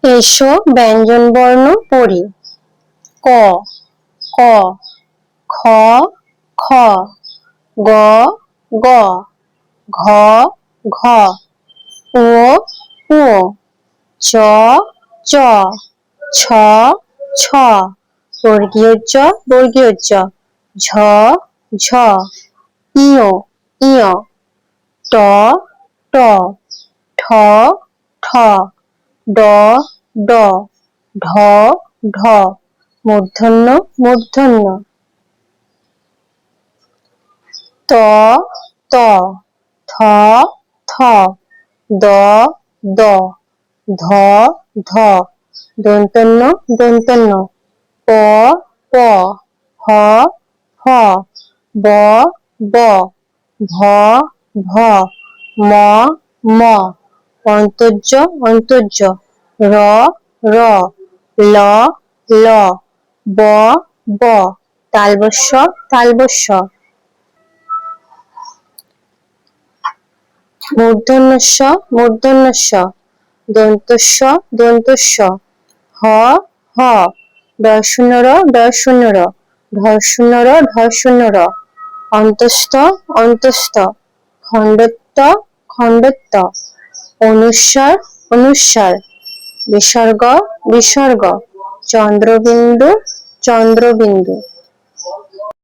এসো ব্যঞ্জন বর্ণ পড়ি। ক ক খ খ গ গ ঘ ঘ ও ও চ চ ছ ছ বর্গীয় জ বর্গীয় জ ঝ ঝ ইয় ইয় ট ট ঠ ঠ ড ড ঢ ঢ মূর্ধন্য মূর্ধন্য ত ত থ থ দ দ ধ ধ দন্তন্য দন্তন্য প প হ হ ব ব ভ ভ ম ম অন্তর্য অন্তর্য র র ল ল ব ব তালবস্য তালবস্য মূর্ধন্যস্য মূর্ধন্যস্য দন্তস্য দন্তস্য হ হ র ঢ অন্তস্থ অন্তস্থ খণ্ডত্ব খণ্ডত্ব অনুস্বার অনুস্বার বিসর্গ বিসর্গ চন্দ্রবিন্দু চন্দ্রবিন্দু